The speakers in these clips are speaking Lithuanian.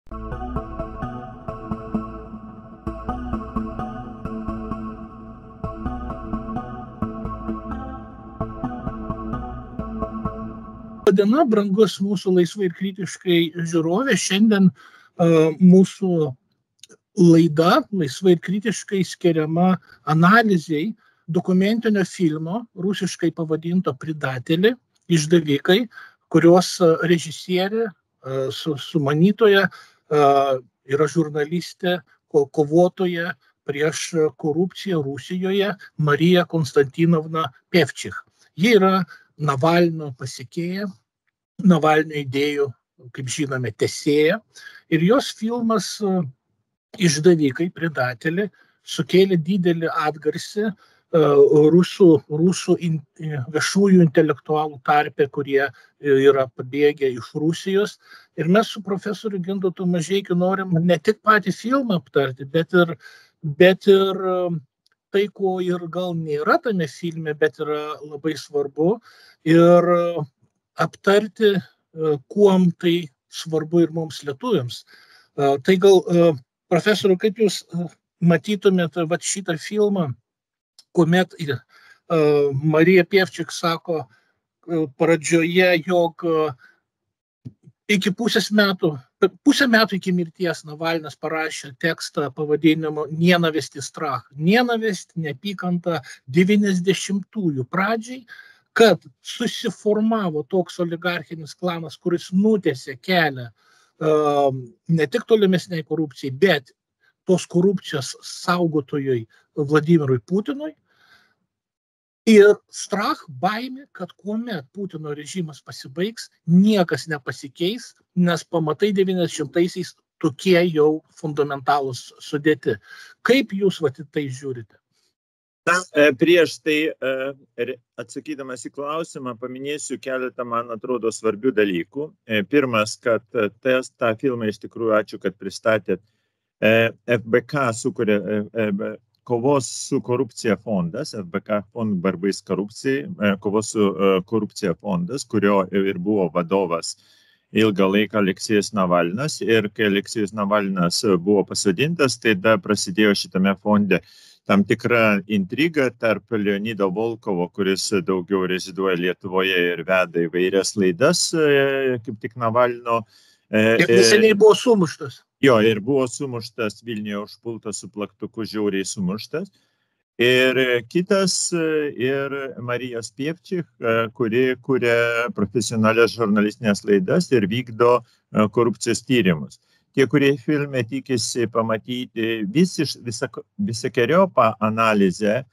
Diena, brangus mūsų laisvai ir kritiškai žiūrovė, šiandien mūsų laida laisvai ir kritiškai skiriama analizei dokumentinio filmo, rusiškai pavadinto Предатели, išdavikai, kurios režisierė, sumanytoja yra žurnalistė, kovotoja prieš korupciją Rusijoje Marija Konstantinovna Pevčich. Ji yra Navalno pasekėja, Navalno idėjų, kaip žinome, tęsėja. Ir jos filmas Išdavikai, Предатели, sukėlė didelį atgarsį rusų viešųjų intelektualų tarpe, kurie yra pabėgę iš Rusijos. Ir mes su profesoriu Gintautu Mažeikiu norim ne tik patį filmą aptarti, bet ir tai, ko ir gal nėra tame filme, bet yra labai svarbu, ir aptarti, kuom tai svarbu ir mums lietuviams. Tai gal, profesoriu, kaip jūs matytumėte šitą filmą, kuomet Marija Pevčich sako pradžioje, jog iki pusę metų iki mirties Navalnas parašė tekstą pavadinimu Nenavist и страх. Nenavist, neapykanta 90-ųjų pradžiai, kad susiformavo toks oligarchinis klanas, kuris nutiesė kelią ne tik tolimesniai korupcijai, bet tos korupcijos saugotojui Vladimirui Putinui. Ir strach, baimė, kad kuomet Putino režimas pasibaigs, niekas nepasikeis, nes pamatai 90-aisiais tokie jau fundamentalūs sudėti. Kaip jūs tai žiūrite? Na, prieš tai, atsakydamas į klausimą, paminėsiu keletą, man atrodo, svarbių dalykų. Pirmas, kad tą filmą iš tikrųjų, ačiū, kad pristatėt, FBK sukuria kovos su korupcija fondas, FBK fond barbais korupcijai, kovos su korupcija fondas, kurio ir buvo vadovas ilgą laiką Aleksejus Navalnas. Ir kai Aleksejus Navalnas buvo pasodintas, tai prasidėjo šitame fonde tam tikra intriga tarp Leonido Volkovo, kuris daugiau reziduoja Lietuvoje ir veda įvairias laidas, kaip tik Navalno. Kiek neseniai buvo sumuštas. Jo, ir buvo sumuštas Vilniuje, užpultas su plaktuku, žiauriai sumuštas. Ir kitas, ir Marijos Pevčich, kuri kuria profesionalias žurnalistinės laidas ir vykdo korupcijos tyrimus. Tie, kurie filme tikisi pamatyti visokeriopą analizę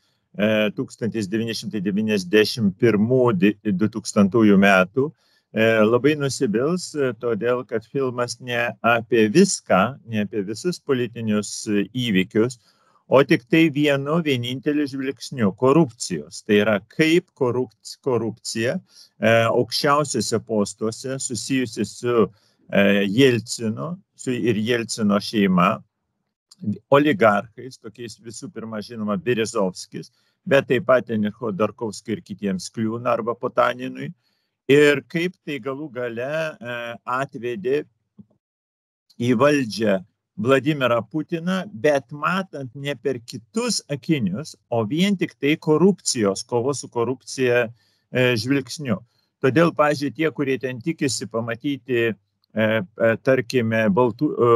1991-2000 metų, labai nusibils, todėl kad filmas ne apie viską, ne apie visus politinius įvykius, o tik tai vieninteliu žvilgsniu – korupcijos. Tai yra, kaip korupcija aukščiausiuose postuose susijusi su Jelcinu ir Jelcino šeima, oligarchais, tokiais visų pirma žinoma Berezovskis, bet taip pat ir Khodorkovskiui ir kitiems Kliūna arba Potaninui. Ir kaip tai galų gale atvedė į valdžią Vladimirą Putiną, bet matant ne per kitus akinius, o vien tik tai korupcijos, kovos su korupcija žvilgsniu. Todėl, pavyzdžiui, tie, kurie ten tikisi pamatyti, tarkime,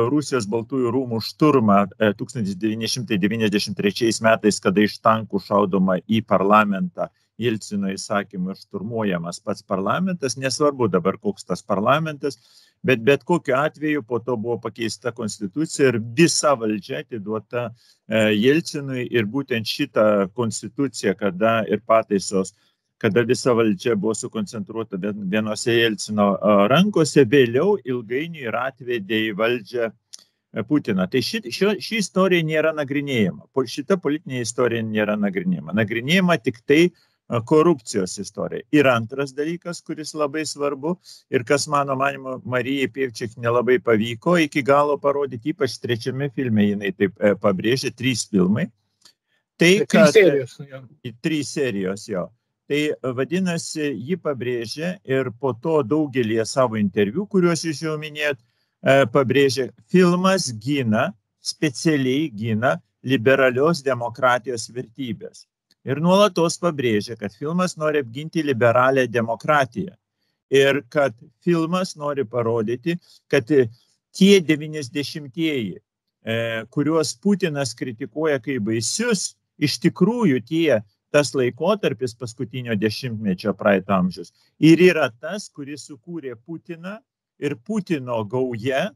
Rusijos Baltųjų rūmų šturmą 1993 metais, kada iš tankų šaudoma į parlamentą, Jelcino įsakymu šturmuojamas pats parlamentas, nesvarbu dabar koks tas parlamentas, bet kokiu atveju po to buvo pakeista konstitucija ir visa valdžia atiduota Jelcinui, ir būtent šitą konstituciją, kada ir pataisos, kada visa valdžia buvo sukoncentruota vienose Jelcino rankose, vėliau ilgainiui ir atvedė į valdžią Putiną. Tai ši istorija nėra nagrinėjama. Šita politinė istorija nėra nagrinėjama. Nagrinėjama tik tai korupcijos istorija. Ir antras dalykas, kuris labai svarbu ir kas mano manymu Marijai Pevčich nelabai pavyko iki galo parodyti, ypač trečiame filme jinai taip pabrėžė, 3 filmai. Tai, kad 3 serijos jo. Tai vadinasi, ji pabrėžė ir po to daugelį savo interviu, kuriuos jūs jau minėjot, pabrėžė, filmas specialiai gina liberalios demokratijos vertybės. Ir nuolatos pabrėžė, kad filmas nori apginti liberalią demokratiją. Ir kad filmas nori parodyti, kad tie 90-ieji, kuriuos Putinas kritikuoja kaip baisius, iš tikrųjų tas laikotarpis paskutinio dešimtmečio praeito amžiaus ir yra tas, kuris sukūrė Putiną ir Putino gauja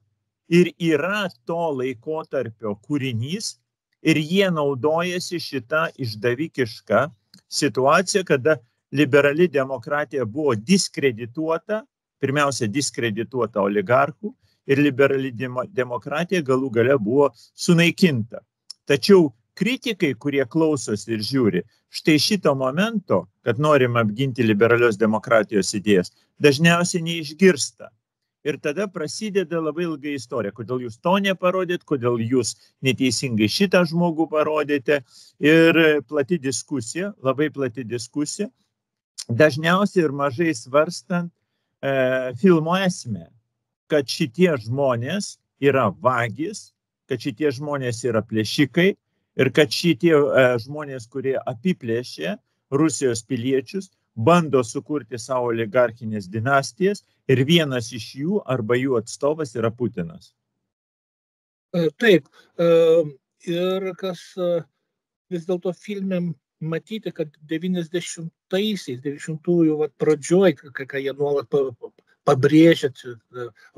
ir yra to laikotarpio kūrinys ir jie naudojasi šitą išdavikišką situaciją, kada liberali demokratija buvo diskredituota, pirmiausia diskredituota oligarchų ir liberali demokratija galų gale buvo sunaikinta. Tačiau kritikai, kurie klausosi ir žiūri, štai šito momento, kad norim apginti liberalios demokratijos idėjas, dažniausiai neišgirsta. Ir tada prasideda labai ilga istorija, kodėl jūs to neparodėt, kodėl jūs neteisingai šitą žmogų parodėte. Ir plati diskusija, labai plati diskusija, dažniausiai ir mažai svarstant filmo esmę, kad šitie žmonės yra vagys, kad šitie žmonės yra plėšikai ir kad šitie žmonės, kurie apiplėšė Rusijos piliečius, bando sukurti savo oligarchinės dinastijas ir vienas iš jų arba jų atstovas yra Putinas. Taip. Ir kas vis dėlto filme matyti, kad 90-aisiais, 90-ųjų pradžioj, ką jie nuolat pabrėžia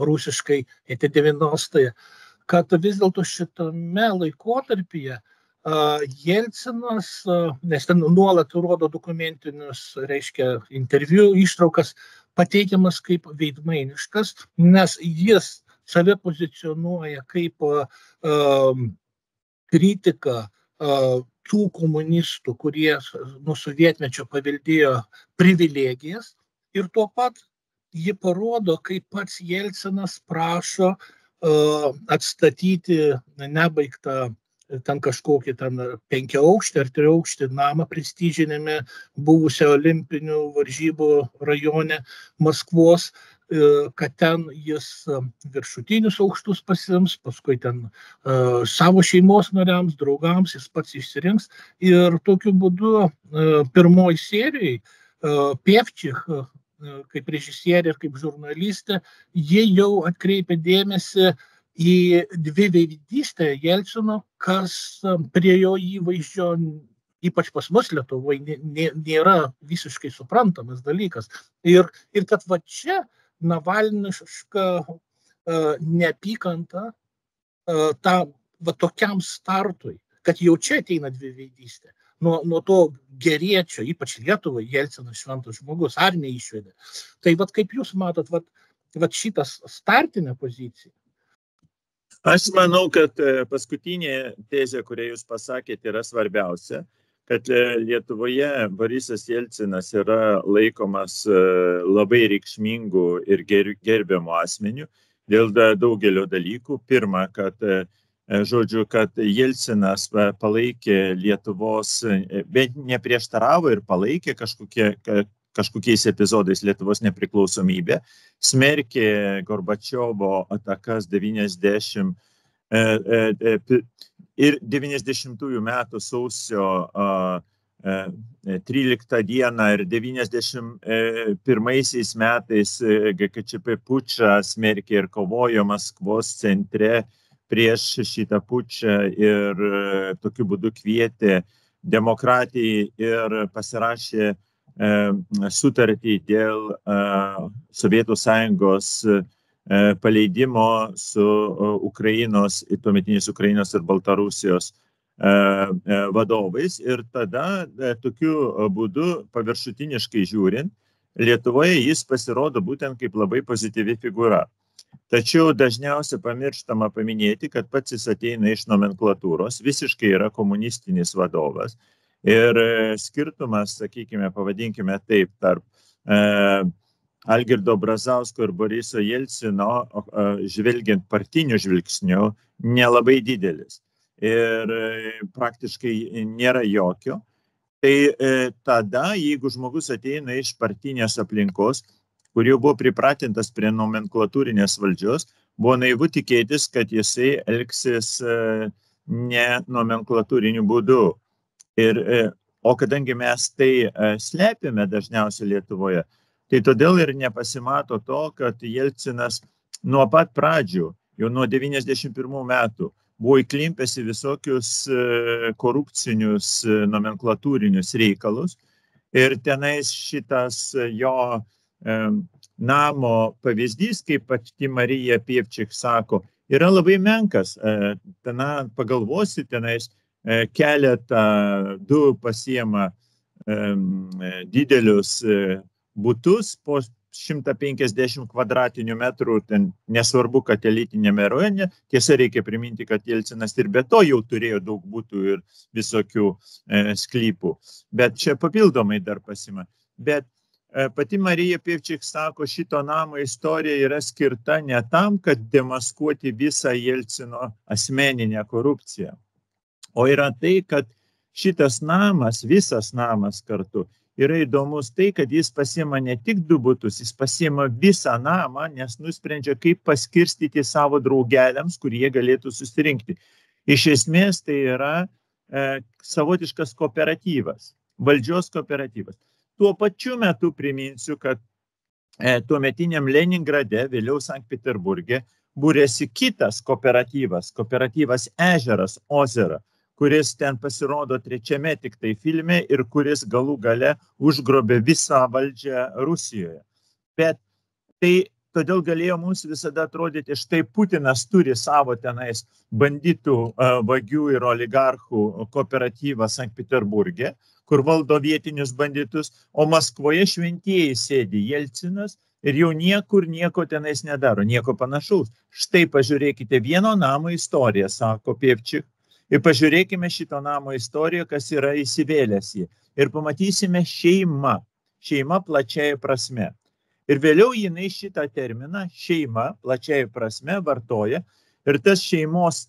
rusiškai, 90-ąją, kad vis dėlto šitame laikotarpyje Jelcinas, nes ten nuolat rodo dokumentinius, reiškia, interviu ištraukas, pateikiamas kaip veidmainiškas, nes jis save pozicionuoja kaip kritika tų komunistų, kurie nuo sovietmečio paveldėjo privilegijas ir tuo pat ji parodo, kaip pats Jelcinas prašo atstatyti nebaigtą ten kažkokį 5-aukštį ar 3-aukštį namą prestižinėme buvusio olimpinių varžybų rajone Maskvos, kad ten jis viršutinius aukštus pasiims, paskui ten savo šeimos nariams, draugams jis pats išsirinks. Ir tokiu būdu pirmoji serijai Pevčich, kaip režisierė ir kaip žurnalistė, jie jau atkreipia dėmesį į dviveidystę Jelcino, kas prie jo įvaizdžio, ypač pas mus Lietuvoje, nėra visiškai suprantamas dalykas. Ir kad va čia navalniška neapykanta tokiam startui, kad jau čia ateina dviveidystė. Nuo to geriečio, ypač Lietuvai, Jelcinas šventas žmogus, armiją išvedė. Tai kaip jūs matot, šitas startinė pozicija? Aš manau, kad paskutinė tezė, kurią jūs pasakėte, yra svarbiausia, kad Lietuvoje Borisas Jelcinas yra laikomas labai reikšmingų ir gerbiamų asmenių dėl daugelio dalykų. Pirma, kad Jelcinas palaikė Lietuvos, bet neprieštaravo ir palaikė kažkokiais epizodais Lietuvos nepriklausomybę, smerkė Gorbačiovo atakas 90 ir 90-ųjų metų sausio 13 dieną ir 91 metais GKČP pučą smerkė ir kovojo Maskvos centre prieš šitą pučą ir tokiu būdu kvietė demokratijai ir pasirašė sutartį dėl Sovietų Sąjungos paleidimo su tuometiniais Ukrainos ir Baltarusijos vadovais. Ir tada tokiu būdu paviršutiniškai žiūrint, Lietuvoje jis pasirodo būtent kaip labai pozityvi figūra. Tačiau dažniausiai pamirštama paminėti, kad pats jis ateina iš nomenklatūros, visiškai yra komunistinis vadovas. Ir skirtumas, sakykime, pavadinkime taip, tarp Algirdo Brazausko ir Boriso Jelcino, žvelgiant partiniu žvilgsniu, nelabai didelis. Ir praktiškai nėra jokio. Tai tada, jeigu žmogus ateina iš partinės aplinkos, kur jau buvo pripratintas prie nomenklatūrinės valdžios, buvo naivu tikėtis, kad jisai elgsis ne nomenklatūriniu būdu. O kadangi mes tai slepiame dažniausiai Lietuvoje, tai todėl ir nepasimato to, kad Jelcinas nuo pat pradžių, jau nuo 91 metų, buvo įklimpęs į visokius korupcinius nomenklatūrinius reikalus. Ir tenais šitas jo namo pavyzdys, kaip pati Marija Pievčik sako, yra labai menkas. Pagalvosi, tenais keletą, du pasiema didelius butus po 150 kvadratinių metrų, ten nesvarbu, kad elitinėme rajone. Tiesa, reikia priminti, kad Jelcinas ir be to jau turėjo daug butų ir visokių sklypų. Bet čia papildomai dar pasima. Bet pati Marija Pievčik sako, šito namo istorija yra skirta ne tam, kad demaskuoti visą Jelcino asmeninę korupciją. O yra tai, kad šitas namas, visas namas kartu, yra įdomus tai, kad jis pasiema ne tik du butus, jis pasiema visą namą, nes nusprendžia, kaip paskirstyti savo draugeliams, kurie galėtų susirinkti. Iš esmės tai yra savotiškas kooperatyvas, valdžios kooperatyvas. Tuo pačiu metu priminsiu, kad tuometiniam Leningrade, vėliau Sankt Peterburge, būrėsi kitas kooperatyvas Ežeras, Ozera, kuris ten pasirodo trečiame tik tai filme ir kuris galų gale užgrobė visą valdžią Rusijoje. Bet tai todėl galėjo mums visada atrodyti, štai Putinas turi savo tenais banditų, vagių ir oligarchų kooperatyvą Sankt Peterburge, kur valdo vietinius banditus, o Maskvoje šventieji sėdi Jelcinas ir jau niekur nieko tenais nedaro, nieko panašaus. Štai pažiūrėkite vieno namo istoriją, sako Pievčik. Ir pažiūrėkime šito namo istoriją, kas yra įsivėlęs jį. Ir pamatysime šeima plačiai prasme. Ir vėliau jinai šitą terminą šeima plačiai prasme vartoja ir tas šeimos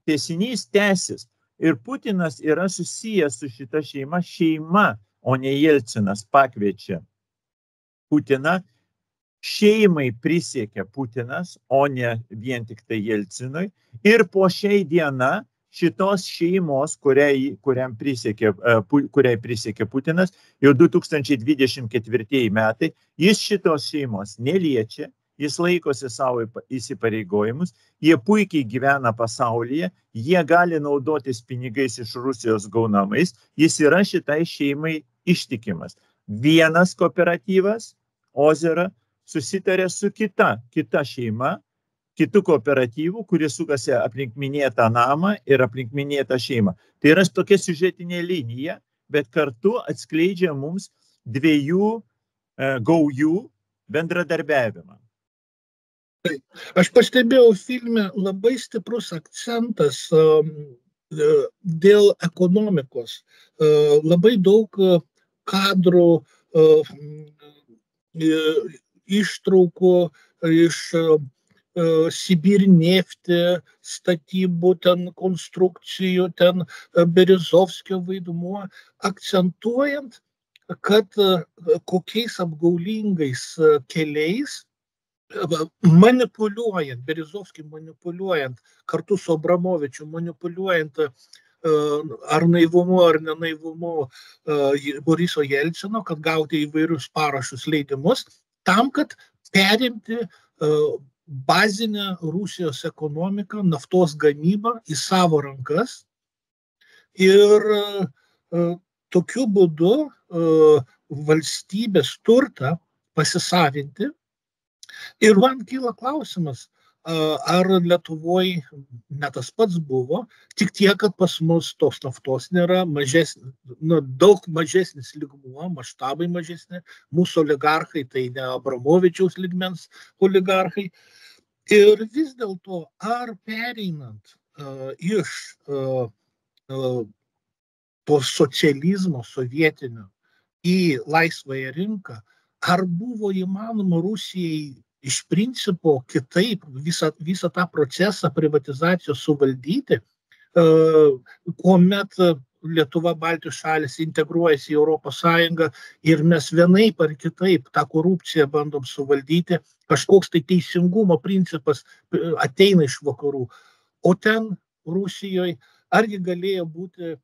tęsinys tęsis. Ir Putinas yra susijęs su šita šeima, o ne Jelcinas pakviečia Putiną. Šeimai prisiekia Putinas, o ne vien tik tai Jelcinui. Ir po šiai diena šitos šeimos, kuriai prisiekė Putinas, jau 2024 metai, jis šitos šeimos neliečia, jis laikosi savo įsipareigojimus, jie puikiai gyvena pasaulyje, jie gali naudotis pinigais iš Rusijos gaunamais, jis yra šitai šeimai ištikimas. Vienas kooperatyvas, Ozera, susitarė su kita šeima, kitų kooperatyvų, kuris sukasi aplink minėtą namą ir aplink minėtą šeimą. Tai yra tokia siužetinė linija, bet kartu atskleidžia mums dviejų gaujų bendradarbiavimą. Aš pastebėjau filme labai stiprus akcentas dėl ekonomikos. Labai daug kadrų, ištraukų iš Sibirnefti statybų, ten konstrukcijų, ten Berezovskio vaidmuo, akcentuojant, kad kokiais apgaulingais keliais manipuliuojant, Berezovskį manipuliuojant, kartu su Abramovičiu manipuliuojant ar naivumu, ar nenaivumu Boriso Jelcino, kad gauti įvairius parašus leidimus, tam, kad perimti bazinę Rusijos ekonomiką, naftos gamybą į savo rankas ir tokiu būdu valstybės turtą pasisavinti. Ir man kyla klausimas, ar Lietuvoje ne tas pats buvo, tik tiek, kad pas mus tos naftos nėra, daug mažesnis lygmuo, maštabai mažesni, mūsų oligarchai tai ne Abramovičiaus lygmens oligarchai. Ir vis dėlto, ar pereinant iš to socializmo sovietinio į laisvąją rinką, ar buvo įmanoma Rusijai iš principo kitaip visą tą procesą privatizacijos suvaldyti, kuomet Lietuva, Baltijos šalis integruojasi į Europos Sąjungą ir mes vienaip ar kitaip tą korupciją bandom suvaldyti, kažkoks tai teisingumo principas ateina iš vakarų. O ten Rusijoje argi galėjo būti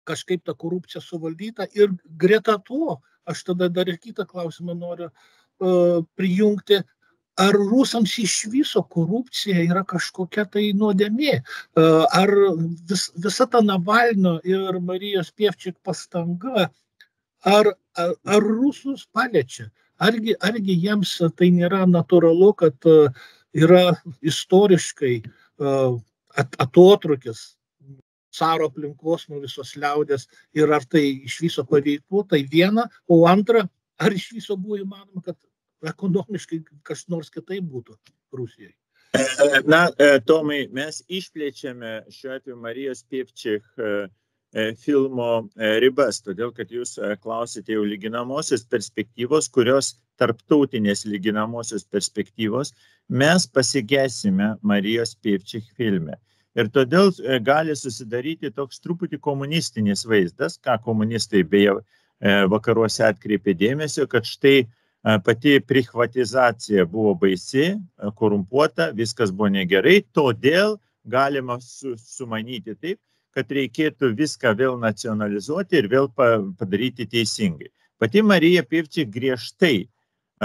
kažkaip ta korupcija suvaldyta ir greta to, aš tada dar ir kitą klausimą noriu prijungti, ar rusams iš viso korupcija yra kažkokia tai nuodėmė, ar visa ta Navalno ir Marijos Pievčik pastanga, ar rusus paliečia, argi jiems tai nėra natūralu, kad yra istoriškai atotrūkis caro aplinkos nuo visos liaudės ir ar tai iš viso paveiktų, tai viena, o antra, ar iš viso buvo įmanoma, kad ekonomiškai kas nors kitaip būtų Rusijoje? Na, Tomai, mes išplėčiame šiuo atveju Marijos Pievčik filmo ribas, todėl kad jūs klausite jau lyginamosios perspektyvos, kurios tarptautinės lyginamosios perspektyvos mes pasigėsime Marijos Pievčik filme. Ir todėl gali susidaryti toks truputį komunistinis vaizdas, ką komunistai beje vakaruose atkreipė dėmesio, kad štai pati privatizacija buvo baisi, korumpuota, viskas buvo negerai, todėl galima sumanyti taip, kad reikėtų viską vėl nacionalizuoti ir vėl padaryti teisingai. Pati Marija Pievčik griežtai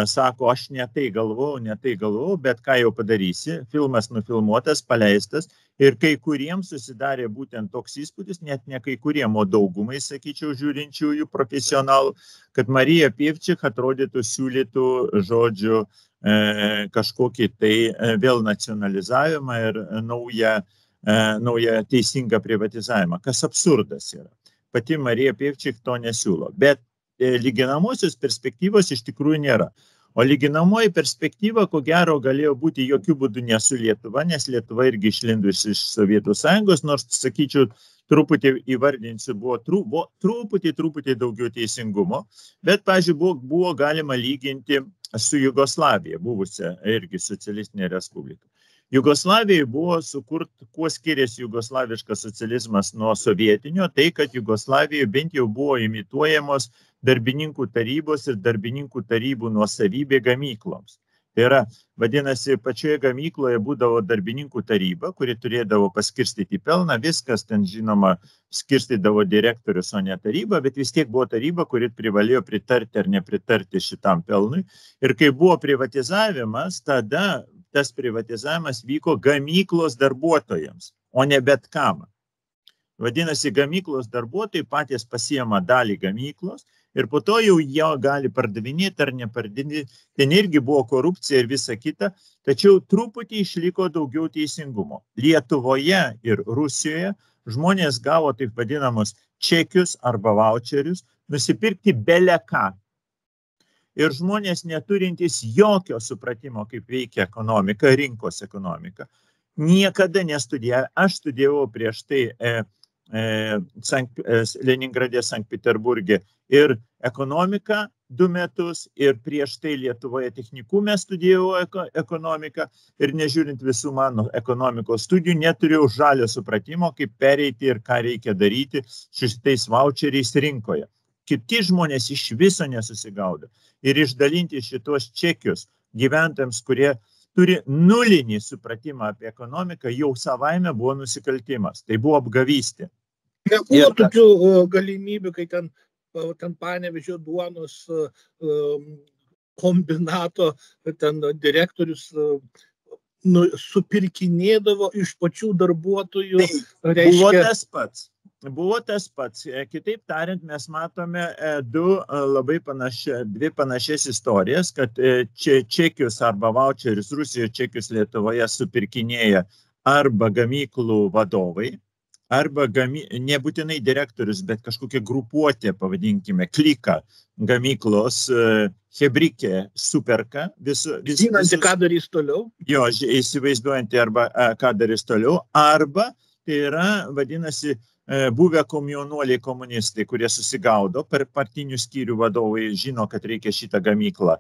sako, aš ne tai galvojau, bet ką jau padarysi, filmas nufilmuotas, paleistas ir kai kuriems susidarė būtent toks įspūdis, net ne kai kuriem, o daugumai, sakyčiau, žiūrinčiųjų profesionalų, kad Marija Pievčik atrodytų siūlytų žodžiu kažkokį tai vėl nacionalizavimą ir naują teisingą privatizavimą, kas absurdas yra. Pati Marija Pievčik to nesiūlo, bet lyginamosios perspektyvos iš tikrųjų nėra. O lyginamoji perspektyva, ko gero, galėjo būti jokių būdų ne su Lietuva, nes Lietuva irgi išlindusi iš Sovietų Sąjungos, nors, sakyčiau, truputį įvardinsiu, buvo truputį daugiau teisingumo, bet, pavyzdžiui, buvo galima lyginti su Jugoslavija, buvusia irgi socialistinė respublika. Jugoslavijoje buvo kuo skiriasi jugoslaviškas socializmas nuo sovietinio, tai kad Jugoslavijoje bent jau buvo imituojamos darbininkų tarybos ir darbininkų tarybų nuosavybė gamykloms. Tai yra, vadinasi, pačioje gamykloje būdavo darbininkų taryba, kuri turėdavo paskirstyti pelną, viskas ten, žinoma, skirstydavo direktorius, o ne taryba, bet vis tiek buvo taryba, kuri privalėjo pritarti ar nepritarti šitam pelnui. Ir kai buvo privatizavimas, tada tas privatizavimas vyko gamyklos darbuotojams, o ne bet kam. Vadinasi, gamyklos darbuotojai patys pasiema dalį gamyklos ir po to jau jo gali pardavinėti ar nepardavinėti. Ten irgi buvo korupcija ir visa kita, tačiau truputį išliko daugiau teisingumo. Lietuvoje ir Rusijoje žmonės gavo taip vadinamus čekius arba voucherius nusipirkti bele ką. Ir žmonės neturintys jokio supratimo, kaip veikia ekonomika, rinkos ekonomika, niekada nestudijavo. Aš studijavau prieš tai Leningrade, Sankt Peterburge ir ekonomiką 2 metus ir prieš tai Lietuvoje technikume studijavau ekonomiką ir nežiūrint visų mano ekonomikos studijų, neturėjau žalio supratimo, kaip pereiti ir ką reikia daryti šitais voucheriais rinkoje. Kiti žmonės iš viso nesusigaudo. Ir išdalinti šitos čekius gyventojams, kurie turi nulinį supratimą apie ekonomiką, jau savaime buvo nusikaltimas. Tai buvo apgavystė. Nebuvo tokių galimybių, kai ten Panevėžio duonos kombinato direktorius supirkinėdavo iš pačių darbuotojų. Buvo tas pats. Kitaip tariant, mes matome dvi panašias istorijas, kad čekius arba voucherius Rusijoje, čekius Lietuvoje supirkinėja arba gamyklų vadovai, arba nebūtinai direktorius, bet kažkokia grupuotė, pavadinkime, klika gamyklos hebrikė superka. Žinanti, ką darys toliau. Jo, įsivaizduojanti, arba ką darys toliau, arba tai yra, vadinasi, buvę komjaunuoliai komunistai, kurie susigaudo, per partinių skyrių vadovai žino, kad reikia šitą gamyklą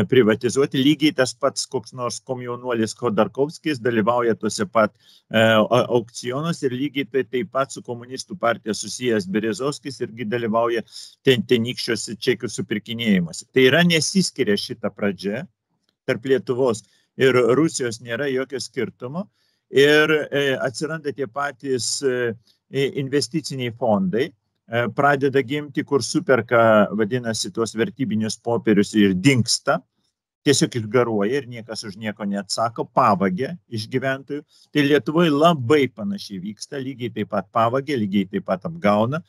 privatizuoti. Lygiai tas pats koks nors komjaunuolis Khodorkovskis dalyvauja tuose pat aukcionus ir lygiai taip pat su komunistų partija susijęs Berezovskis irgi dalyvauja tenykščiuose čekių supirkinėjimuose. Tai yra nesiskiria šita pradžia tarp Lietuvos ir Rusijos, nėra jokio skirtumo ir atsiranda tie patys investiciniai fondai, pradeda gimti, kur superka, vadinasi, tuos vertybinius popierius ir dingsta, tiesiog išgaruoja ir niekas už nieko neatsako, pavagia iš gyventojų. Tai Lietuvoje labai panašiai vyksta, lygiai taip pat pavagia, lygiai taip pat apgauna.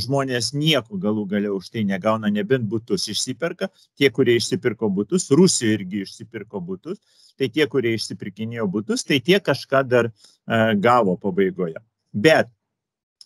Žmonės nieko galų gale už tai negauna, nebent butus išsiperka. Tie, kurie išsipirko butus, Rusijoje irgi išsipirko butus, tai tie, kurie išsipirkinėjo butus, tai tie kažką dar gavo pabaigoje. Bet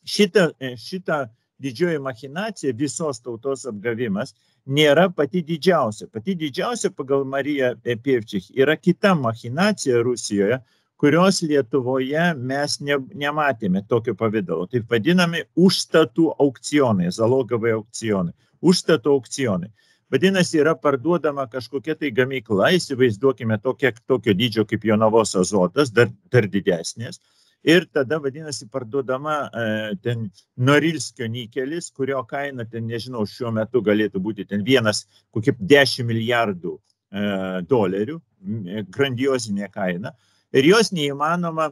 šita didžioji machinacija, visos tautos apgavimas, nėra pati didžiausia. Pati didžiausia pagal Mariją Pevčik yra kita machinacija Rusijoje, kurios Lietuvoje mes nematėme tokio pavidalo. Taip vadinami užstatų aukcionai, zalogovai aukcionai, užstatų aukcionai. Vadinasi, yra parduodama kažkokia tai gamykla, įsivaizduokime tokio dydžio kaip Jonavos Azotas, dar didesnės. Ir tada, vadinasi, parduodama ten Norilskio nikelis, kurio kaina, ten, nežinau, šiuo metu galėtų būti ten 10 milijardų dolerių, grandiozinė kaina. Ir jos neįmanoma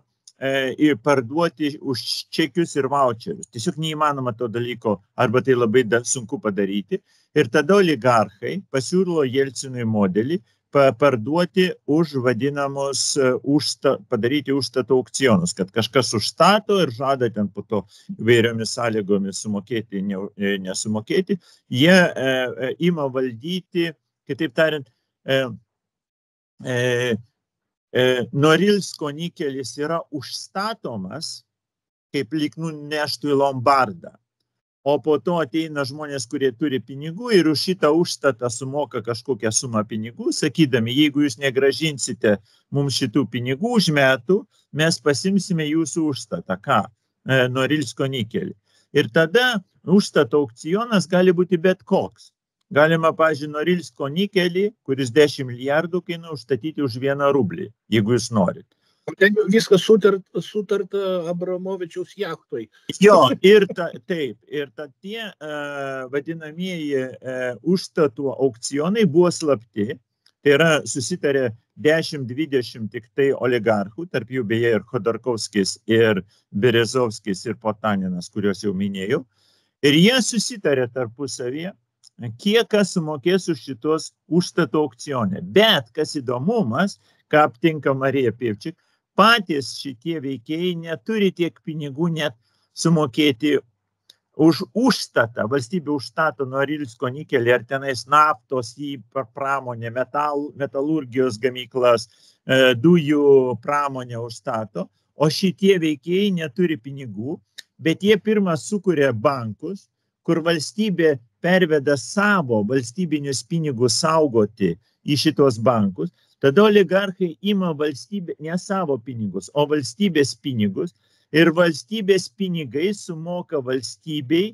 parduoti už čekius ir voucherius. Tiesiog neįmanoma to dalyko, arba tai labai sunku padaryti. Ir tada oligarchai pasiūlo Jelcinui modelį, parduoti už vadinamus, padaryti užstato aukcionus, kad kažkas užstato ir žada ten po to įvairiomis sąlygomis sumokėti, nesumokėti. Jie ima valdyti, kitaip tariant, Norilsko nikelis yra užstatomas, kaip lyg nuneštų į Lombardą. O po to ateina žmonės, kurie turi pinigų ir už šitą užstatą sumoka kažkokią sumą pinigų, sakydami, jeigu jūs negražinsite mums šitų pinigų už metų, mes pasimsime jūsų užstatą. Ką? Norilsko nikelį. Ir tada užstato aukcionas gali būti bet koks. Galima, pavyzdžiui, Norilsko nikelį, kuris 10 milijardų kainuoja, užstatyti už 1 rublį, jeigu jūs norit. Ten viskas sutarta Abramovičiaus jachtoj. Jo, ir taip. Ir tie vadinamieji užstatų aukcionai buvo slapti. Tai yra susitarė 10-20 tik tai oligarchų, tarp jų beje ir Khodorkovskis, ir Berezovskis, ir Potaninas, kuriuos jau minėjau. Ir jie susitarė tarpusavyje, kiek kas sumokės už šitos užstatų aukcionė. Bet kas įdomumas, ką aptinka Marija Pevčik, patys šitie veikėjai neturi tiek pinigų net sumokėti už užstatą. Valstybė užstato Norilsko nikelį ar tenais naftos į pramonę, metalurgijos gamyklas, dujų pramonę užstato, o šitie veikėjai neturi pinigų, bet jie pirmą sukuria bankus, kur valstybė perveda savo valstybinius pinigus saugoti į šitos bankus. Tada oligarchai ima valstybė, ne savo pinigus, o valstybės pinigus ir valstybės pinigai sumoka valstybei,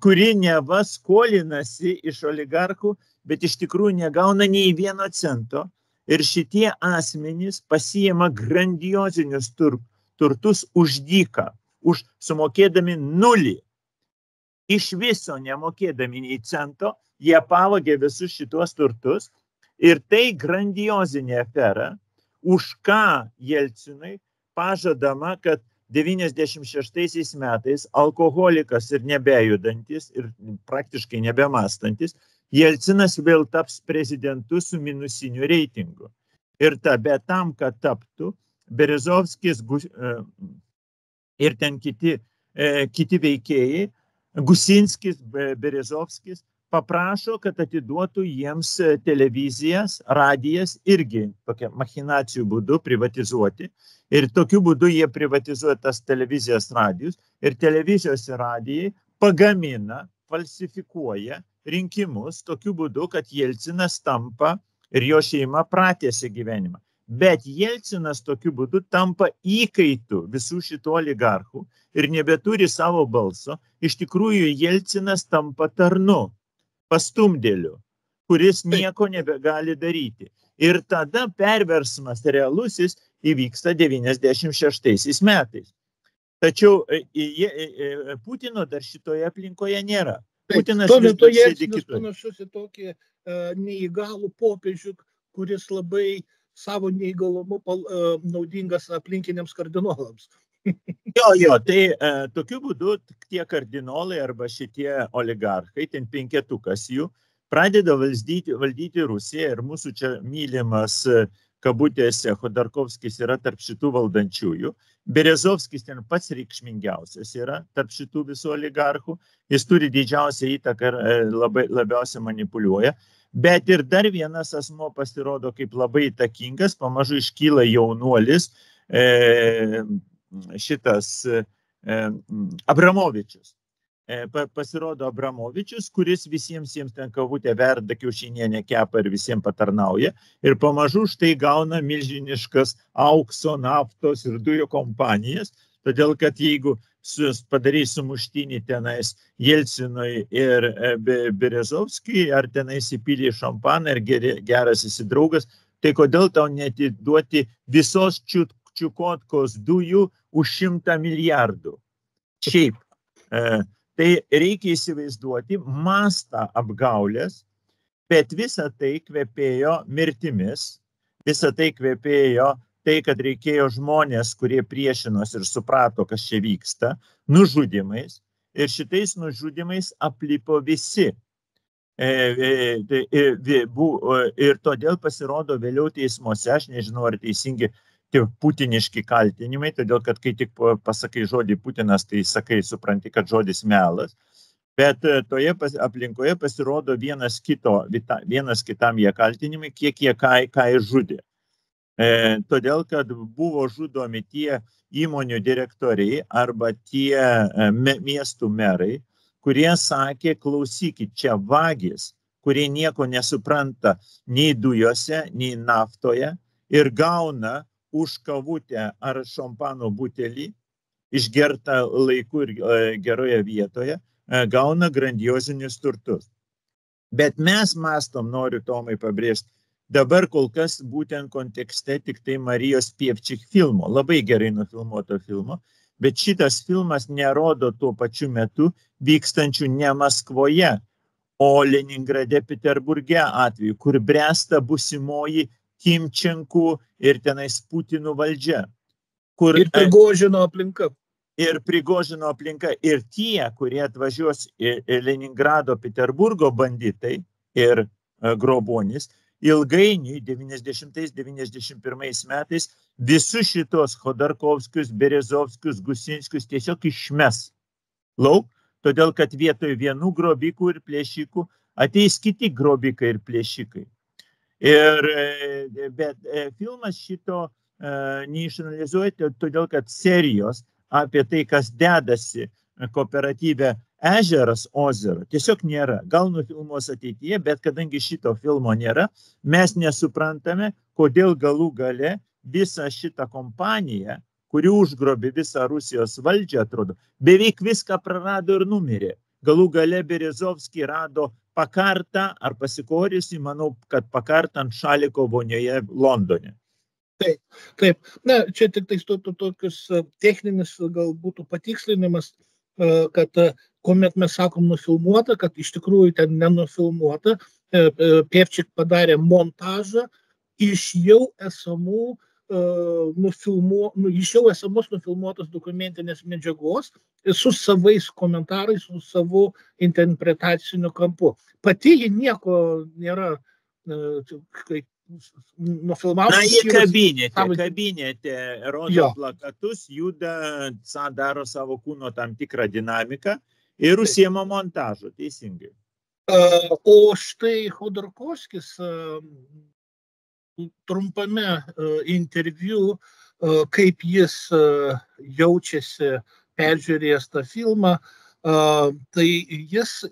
kuri neva skolinasi iš oligarchų, bet iš tikrųjų negauna nei 1 cento. Ir šitie asmenys pasiima grandiozinius turtus už dyką, už sumokėdami 0. Iš viso nemokėdami nei cento, jie pavogė visus šitos turtus. Ir tai grandiozinė afera, už ką Jelcinui pažadama, kad 96 metais alkoholikas ir nebejudantis ir praktiškai nebemastantis, Jelcinas vėl taps prezidentu su minusiniu reitingu. Ir bet tam, kad taptų, Berezovskis ir ten kiti veikėjai, Gusinskis, Berezovskis, paprašo, kad atiduotų jiems televizijas, radijas irgi tokia machinacijų būdu privatizuoti. Ir tokiu būdu jie privatizuoja tas televizijas, radijus. Ir televizijos ir radijai pagamina, falsifikuoja rinkimus tokiu būdu, kad Jelcinas tampa ir jo šeima pratęsia gyvenimą. Bet Jelcinas tokiu būdu tampa įkaitu visų šitų oligarchų ir nebeturi savo balso. Iš tikrųjų, Jelcinas tampa tarnu, pastumdėliu, kuris nieko nebegali daryti. Ir tada perversmas realusis įvyksta 96 metais. Tačiau Putino dar šitoje aplinkoje nėra. Putinas vis dar sėdi kitur. Panašus į tokį neįgalų popiežių, kuris labai savo neįgalumu naudingas aplinkiniams kardinolams. Jo, tai tokiu būdu tie kardinolai arba šitie oligarchai, ten penketukas jų, pradeda valdyti Rusiją ir mūsų čia mylimas kabutėse Khodorkovskis yra tarp šitų valdančiųjų. Berezovskis ten pats reikšmingiausias yra tarp šitų visų oligarchų. Jis turi didžiausią įtaką ir labiausiai manipuliuoja. Bet ir dar vienas asmo pasirodo kaip labai įtakingas, pamažu iškyla jaunuolis, šitas Abramovičius. Pasirodo Abramovičius, kuris visiems ten kavutę verda, kiaušinienę kepa ir visiems patarnauja. Ir pamažu štai gauna milžiniškas aukso, naftos ir dujų kompanijas. Todėl, kad jeigu padarys sumuštinį tenais Jelcinui ir Berezovskijui, ar tenais įpylė šampaną ir geras įsidraugas, tai kodėl tau neatiduoti visos Čiukotkos dujų už 100 milijardų? Šiaip. Tai reikia įsivaizduoti mastą apgaulės, bet visa tai kvepėjo mirtimis, visa tai kvepėjo tai, kad reikėjo žmonės, kurie priešinos ir suprato, kas čia vyksta, nužudimais. Ir šitais nužudimais aplipo visi. Ir todėl pasirodo vėliau teismuose, aš nežinau, ar teisingi tie putiniški kaltinimai, todėl, kad kai tik pasakai žodį Putinas, tai sakai, supranti, kad žodis melas. Bet toje aplinkoje pasirodo vienas kitam jie kaltinimai, kiek jie ką žudė. Todėl, kad buvo žudomi tie įmonių direktoriai arba tie miestų merai, kurie sakė, klausykit, čia vagis, kurie nieko nesupranta nei dujose, nei naftoje ir gauna už kavutę ar šampano butelį, išgertą laiku ir geroje vietoje, gauna grandiozinius turtus. Bet mes mastom, noriu Tomai pabrėžti, dabar kol kas būtent kontekste tik tai Marijos Pievčik filmo, labai gerai nufilmuoto filmo, bet šitas filmas nerodo tuo pačiu metu vykstančių ne Maskvoje, o Leningrade, Peterburge atveju, kur bręsta busimoji Timčenkų ir tenais Putinų valdžia. Ir Prigožino aplinka. Ir Prigožino aplinka. Ir tie, kurie atvažiuos į Leningrado, Peterburgo banditai ir grobuonis, ilgainiui 90-91 metais visus šitos Khodorkovskius, Berezovskius, Gusinskius tiesiog išmes lauk, todėl kad vietoj vienų grobikų ir plėšikų ateis kiti grobikai ir plėšikai. Bet filmas šito neišanalizuoja, todėl kad serijos apie tai, kas dedasi kooperatyve Ežeras Ozero, tiesiog nėra. Gal nufilmuos ateityje, bet kadangi šito filmo nėra, mes nesuprantame, kodėl galų gale visą šitą kompaniją, kuri užgrobė visą Rusijos valdžią, atrodo, beveik viską prarado ir numirė. Galų gale Berezovskį rado Pakartą ar Pasikorysį, manau, kad Pakartą ant šaliko vonioje Londone. Taip. Na, čia tik tai tokius techninis gal būtų patikslinimas, kad kuomet mes sakom nufilmuota, kad iš tikrųjų ten nenufilmuota, Pievčik padarė montažą iš jau esamų nufilmuotos dokumentinės medžiagos su savais komentarais, su savo interpretaciniu kampu. Pati ji nieko nėra nufilmavo. Na, jie kabinete rodo plakatus, juda, daro savo kūno tam tikrą dinamiką ir užsiema montažu, teisingai. O štai Khodorkovskis trumpame interviu, kaip jis jaučiasi peržiūrėjęs tą filmą, tai jis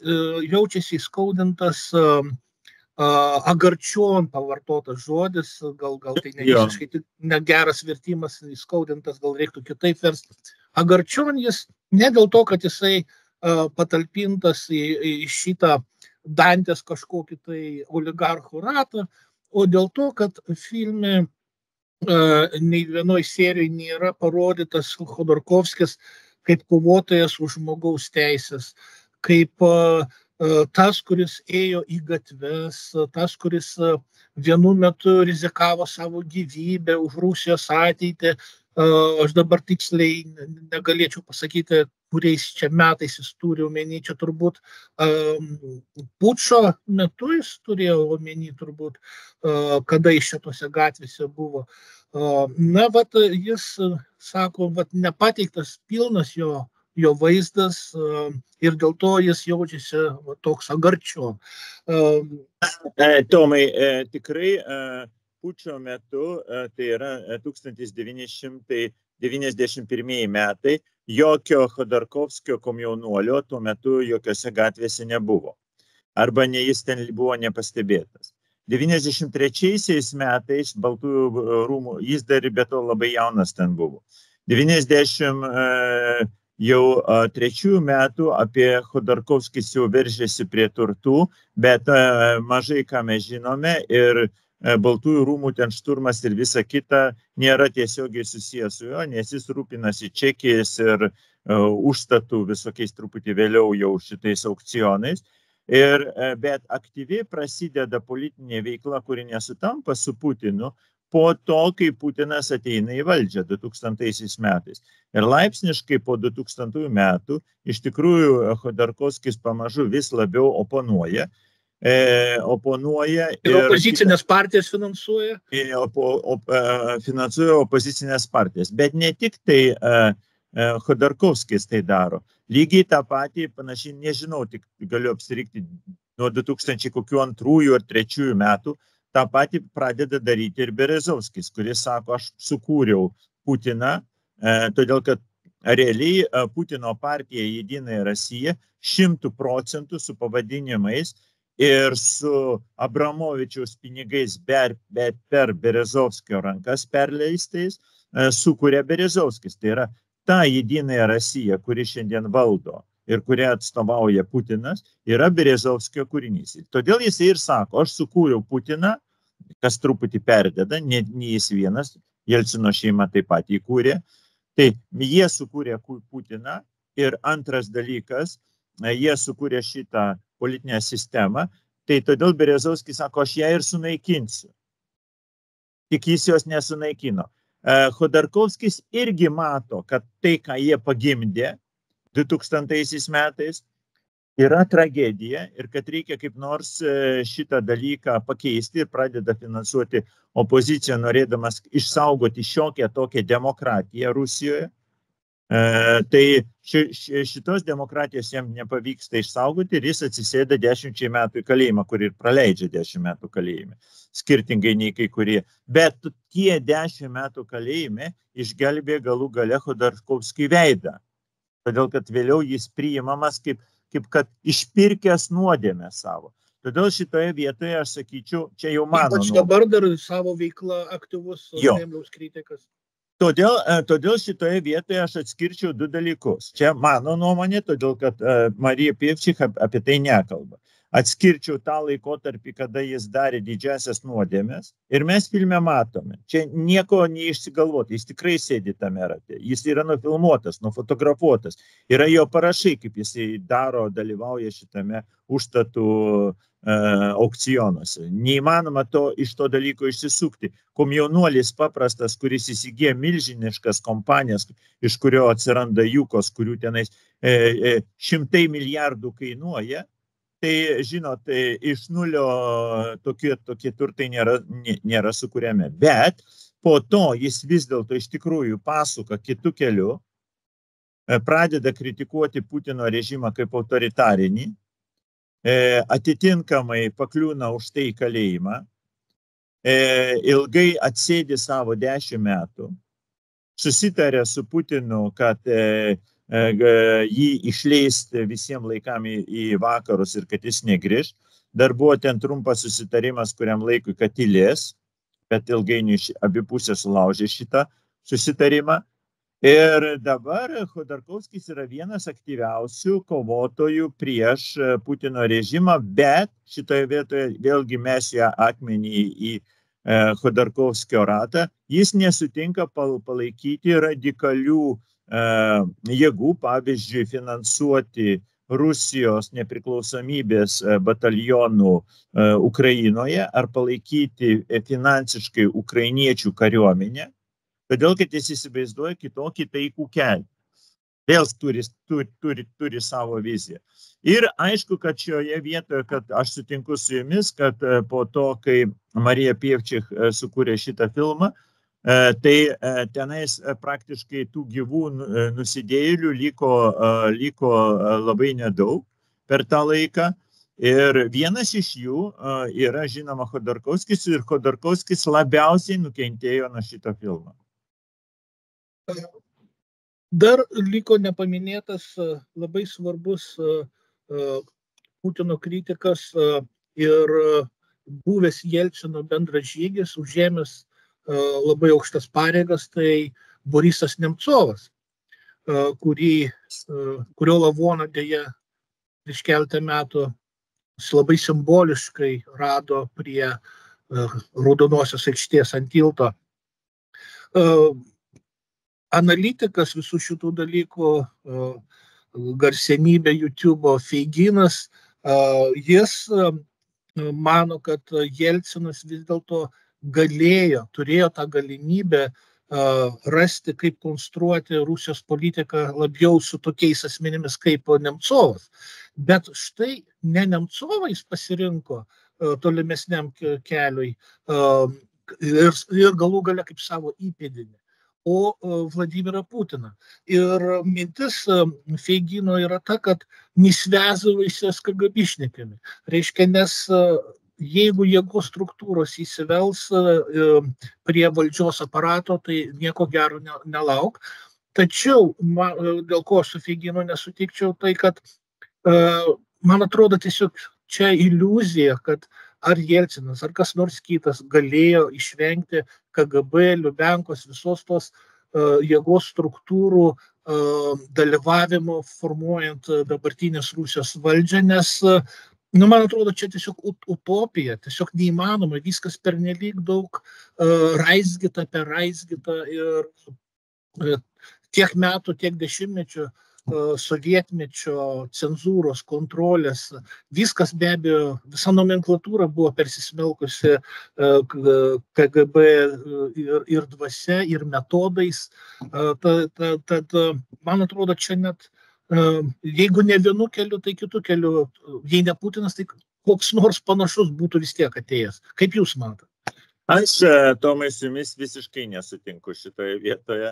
jaučiasi įskaudintas agarčion pavartotas žodis, gal tai ne visiškai negeras vertimas, įskaudintas, gal reiktų kitaip versti. Agarčion jis ne dėl to, kad jisai patalpintas į šitą Dantės kažkokį tai oligarchų ratą, o dėl to, kad filme nei vienoj serijai nėra parodytas Khodorkovskis kaip kovotojas už žmogaus teisės, kaip tas, kuris ėjo į gatves, tas, kuris vienu metu rizikavo savo gyvybę už Rusijos ateitį. Aš dabar tiksliai negalėčiau pasakyti, kuriais čia metais jis turi omeny, čia turbūt pučo metu jis turėjo omeny turbūt, kada iš šitose gatvėse buvo. Na, vat jis sako, vat nepateiktas pilnas jo vaizdas ir dėl to jis jaučiasi toks agarčio. Tomai, tikrai pučo metu, tai yra 1991 metai, jokio Khodorkovskio komjaunuolio tuo metu jokiose gatvėse nebuvo. Arba jis ten buvo nepastebėtas. 93 metais Baltųjų rūmų, jis dar be to labai jaunas ten buvo. 93 metų apie Khodorkovskis jau veržėsi prie turtų, bet mažai ką mes žinome ir Baltųjų rūmų ten šturmas ir visa kita nėra tiesiogiai susijęs su juo, nes jis rūpinasi čekiais ir užstatų visokiais truputį vėliau jau šitais aukcionais. Bet aktyviai prasideda politinė veikla, kuri nesutampa su Putinu, po to, kai Putinas ateina į valdžią 2000 metais. Ir laipsniškai po 2000 metų iš tikrųjų Khodorkovskis pamažu vis labiau oponuoja. Ir opozicinės partijas finansuoja? Finansuoja opozicinės partijas. Bet ne tik tai Khodorkovskis tai daro. Lygiai tą patį, panašiai, nežinau, tik galiu apsirikti nuo 2002 ar 2003 metų, tą patį pradeda daryti ir Berezovskis, kuris sako, aš sukūriau Putiną, todėl kad realiai Putino partija Jedinąją Rusiją 100% su pavadinimais ir su Abramovičiaus pinigais, bet per Berezovskio rankas perleistais, sukuria Berezovskis. Tai yra ta Jedinąją Rusiją, kuri šiandien valdo ir kurią atstovauja Putinas, yra Berezovskio kūrinys. Todėl jis ir sako, aš sukūriau Putiną, kas truputį perdeda, ne jis vienas, Jelcino šeima taip pat įkūrė. Tai jie sukūrė Putiną ir antras dalykas, jie sukūrė šitą politinę sistemą, tai todėl Berezovskis sako, aš ją ir sunaikinsiu. Tik jis jos nesunaikino. Khodorkovskis irgi mato, kad tai, ką jie pagimdė 2000 metais, yra tragedija ir kad reikia kaip nors šitą dalyką pakeisti ir pradeda finansuoti opoziciją, norėdamas išsaugoti šiokią tokią demokratiją Rusijoje. Tai šitos demokratijos jam nepavyksta išsaugoti ir jis atsisėda 10 metų į kalėjimą, kur ir praleidžia 10 metų kalėjime, skirtingai nei kai kurie. Bet tie 10 metų kalėjime išgelbė galų gale Khodorkovskį veidą, todėl kad vėliau jis priimamas kaip kad išpirkęs nuodėmę savo. Todėl šitoje vietoje aš sakyčiau, čia jau mano. Ypač dabar dar savo veiklą aktyvus Kremliaus kritikas. Todėl šitoje vietoje aš atskirčiau du dalykus. Čia mano nuomonė, todėl kad Marija Pevčik apie tai nekalba. Atskirčiau tą laikotarpį, kada jis darė didžiasias nuodėmes ir mes filme matome. Čia nieko neišsigalvoti, jis tikrai sėdi tame rate. Jis yra nufilmuotas, nufotografuotas. Yra jo parašai, kaip jisai daro, dalyvauja šitame užstatų aukcionuose. Neįmanoma iš to dalyko išsisukti. Komjaunuolis paprastas, kuris įsigyja milžiniškas kompanijas, iš kurio atsiranda jukos, kurių tenais 100 milijardų kainuoja, tai, žinot, iš nulio tokie turtai nėra sukuriami. Bet po to jis vis dėlto iš tikrųjų pasuka kitų kelių, pradeda kritikuoti Putino režimą kaip autoritarinį, atitinkamai pakliūna už tai į kalėjimą, ilgai atsėdi savo 10 metų, susitarė su Putinu, kad jį išleisti visiems laikam į vakarus ir kad jis negrįž. dar buvo ten trumpas susitarimas kuriam laikui, kad tylės, bet ilgainiui abi pusės sulaužė šitą susitarimą. Ir dabar Khodorkovskis yra vienas aktyviausių kovotojų prieš Putino režimą, bet šitoje vietoje vėlgi mes ją akmenį į Khodorkovskio ratą. Jis nesutinka palaikyti radikalių jėgų, pavyzdžiui, finansuoti Rusijos nepriklausomybės batalionų Ukrainoje ar palaikyti finansiškai ukrainiečių kariuomenę. Todėl, kad jis įsivaizduoja kitokį taikų kelią. Vėl turi savo viziją. Ir aišku, kad šioje vietoje, kad aš sutinku su jumis, kad po to, kai Marija Pievčik sukūrė šitą filmą, tai tenais praktiškai tų gyvų nusidėjėlių liko labai nedaug per tą laiką. Ir vienas iš jų yra žinoma Khodorkovskis ir Khodorkovskis labiausiai nukentėjo nuo šito filmo. Dar liko nepaminėtas labai svarbus Putino kritikas ir buvęs Jelcino bendražygis, užėmęs labai aukštas pareigas, tai Borisas Nemcovas, kurio lavoną dėja prieš keletą metų labai simboliškai rado prie Raudonosios aikštės ant tilto. Analitikas visų šitų dalykų, garsenybė YouTube'o Feiginas, jis mano, kad Jelcinas vis dėlto turėjo tą galimybę rasti, kaip konstruoti Rusijos politiką labiau su tokiais asmenimis kaip Nemcovas. Bet štai ne Nemcovą jis pasirinko tolimesniam keliui ir galų gale kaip savo įpėdinį, o Vladimirą Putiną. Ir mintis Feigino yra ta, kad nesvязывайся с КГБшниками. Reiškia, nes jeigu jėgos struktūros įsivels prie valdžios aparato, tai nieko gero nelauk. Tačiau, dėl ko su Feiginu nesutikčiau, tai kad man atrodo tiesiog čia iliuzija, kad ar Jelcinas, ar kas nors kitas galėjo išvengti KGB, Liubenkos, visos tos jėgos struktūrų dalyvavimo formuojant dabartinės Rusijos valdžią, nes, man atrodo, čia tiesiog utopija, tiesiog neįmanoma, viskas pernelyg daug raizgyta ir tiek metų, tiek dešimtmečių sovietmečio cenzūros, kontrolės, viskas be abejo, visa nomenklatūra buvo persismelkusi KGB ir dvasia, ir metodais. Tad, man atrodo, čia net, jeigu ne vienu keliu, tai kitu keliu, jei ne Putinas, tai koks nors panašus būtų vis tiek atėjęs. Kaip jūs matote? Aš, Tomai, su jumis visiškai nesutinku šitoje vietoje.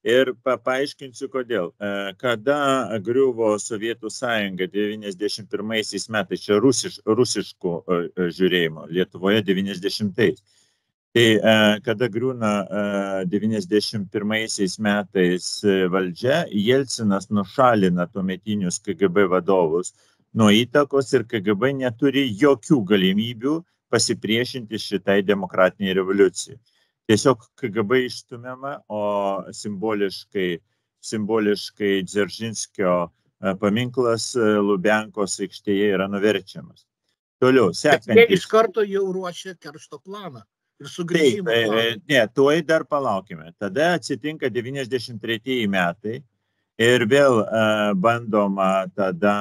Ir paaiškinsiu, kodėl. Kada griuvo Sovietų sąjunga 91 metais, čia rusiškų žiūrėjimo, Lietuvoje 90-ais. Tai kada griūna 91 metais valdžia, Jelcinas nušalina tuometinius KGB vadovus nuo įtakos ir KGB neturi jokių galimybių pasipriešinti šitai demokratiniai revoliucijai. Tiesiog KGB išstumiama, o simboliškai Dzeržinskio paminklas Lubiankos aikštėje yra nuverčiamas. Toliau, sekantis. Jie iš karto jau ruošia keršto planą ir sugrįžimo planą. Ne, tuoj dar palaukime. Tada atsitinka 93 metai ir vėl bandoma tada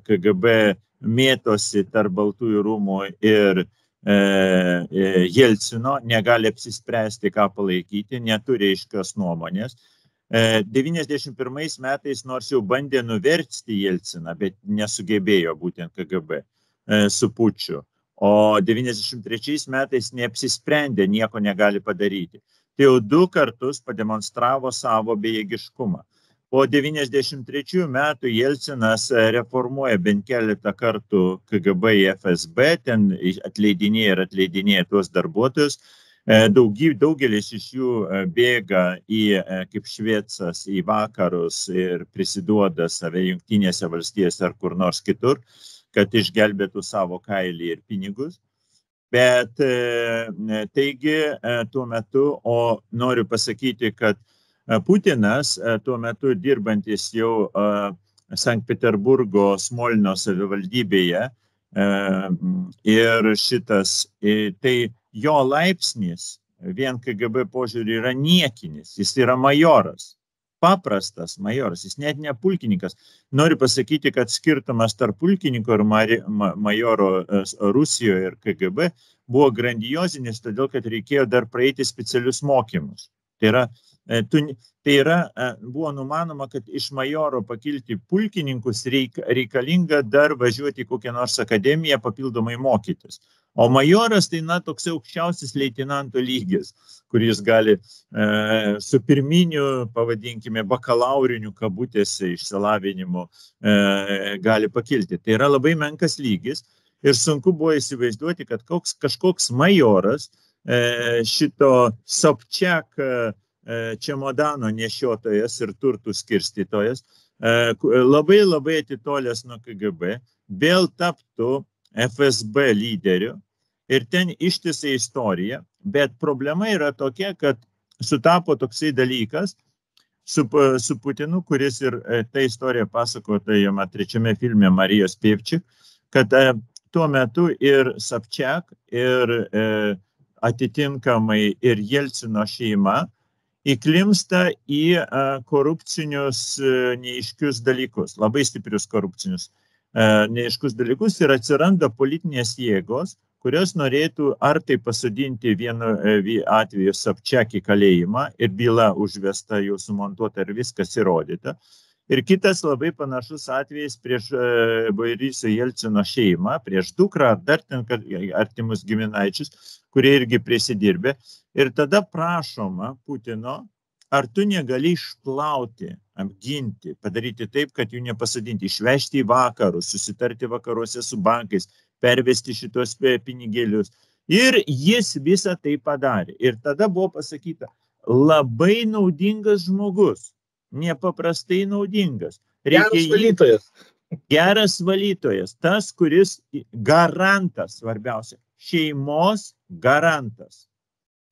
KGB mėtosi tarp Baltųjų rūmų ir Jelcino, negali apsispręsti, ką palaikyti, neturi aiškios nuomonės. 91 metais nors jau bandė nuversti Jelciną, bet nesugebėjo būtent KGB su puču. O 93 metais neapsisprendė, nieko negali padaryti. Tai jau 2 kartus pademonstravo savo bejėgiškumą. Po 93 metų Jelcinas reformuoja bent keletą kartų KGB į FSB, ten atleidinėja tuos darbuotojus. Daugelis iš jų bėga kaip šviecas į vakarus ir prisiduoda save Jungtinėse valstijose ar kur nors kitur. kad išgelbėtų savo kailį ir pinigus. Bet taigi tuo metu, o noriu pasakyti, kad Putinas tuo metu dirbantis jau Sankt Peterburgo Smolino savivaldybėje ir tai jo laipsnis vien KGB požiūrį yra niekinis, jis yra majoras. Paprastas majoras, jis net ne pulkininkas. Noriu pasakyti, kad skirtumas tarp pulkininko ir majoro Rusijoje ir KGB buvo grandiozinis, todėl kad reikėjo dar praeiti specialius mokymus. Buvo numanoma, kad iš majoro pakilti pulkininkus reikalinga dar važiuoti į kokią nors akademiją papildomai mokytis. O majoras tai toks aukščiausias leitenanto lygis, kuris gali su pirminiu, pavadinkime, bakalauriniu kabutėse išsilavinimu gali pakilti. Tai yra labai menkas lygis ir sunku buvo įsivaizduoti, kad kažkoks majoras šito Sobčiak čemodano nešiotojas ir turtų skirstytojas, labai atitolęs nuo KGB, vėl taptų FSB lyderiu ir ten ištisai istorija, bet problema yra tokia, kad sutapo toksai dalykas su Putinu, kuris ir ta istorija pasakota jame trečiame filme Marijos Pevčik, kad tuo metu ir Sobčiak ir atitinkamai ir Jelcino šeima įklimsta į korupcinius neaiškius dalykus, labai stiprius korupcinius neaiškus dalykus ir atsiranda politinės jėgos, kurios norėtų ar tai pasodinti vienu atveju Sobčiak į kalėjimą ir byla užvesta, jau sumontuota ir viskas įrodyta. Ir kitas labai panašus atvejis prieš Boriso Jelcino šeimą, prieš dukrą ar dar ten artimus giminaičius, kurie irgi prisidirbė. Ir tada prašoma Putino, ar tu negali išplauti, apginti, padaryti taip, kad jų nepasodinti, išvežti į vakarus, susitarti vakaruose su bankais, pervesti šitos pinigėlius. Ir jis visą tai padarė. Ir tada buvo pasakyta, labai naudingas žmogus, nepaprastai naudingas. Geras valytojas. Geras valytojas, tas, kuris garantas, svarbiausia, šeimos garantas.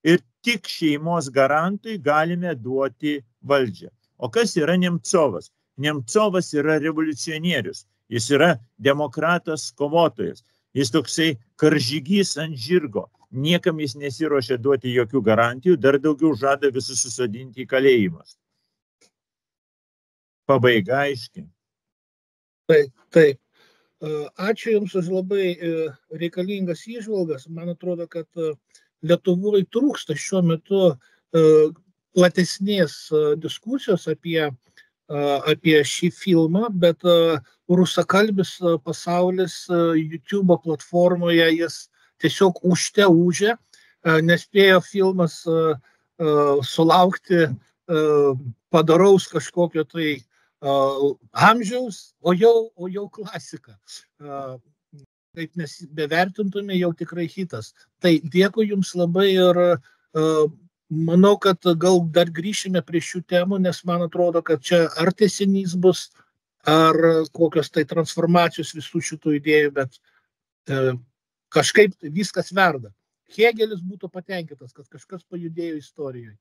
Ir tik šeimos garantui galime duoti valdžią. O kas yra Nemcovas? Nemcovas yra revoliucionierius. Jis yra demokratas kovotojas. Jis toksai karžygys ant žirgo. Niekam jis nesiruošia duoti jokių garantijų, dar daugiau žada visus susodinti į kalėjimus. Pabaiga aiški. Taip. Ačiū Jums už labai reikalingas įžvalgas. Man atrodo, kad Lietuvai trūksta šiuo metu platesnės diskusijos apie šį filmą, bet rusakalbis pasaulis YouTube platformoje jis tiesiog ūžė, nespėjo filmas sulaukti padaraus kažkokio tai amžiaus, o jau klasika. Kaip mes bevertintume, jau tikrai hitas. Tai dėkui Jums labai ir manau, kad gal dar grįšime prie šių temų, nes man atrodo, kad čia ar tęsinys bus, ar kokios tai transformacijos visų šitų idėjų, bet kažkaip viskas verda. Hėgelis būtų patenkintas, kad kažkas pajudėjo istorijoje.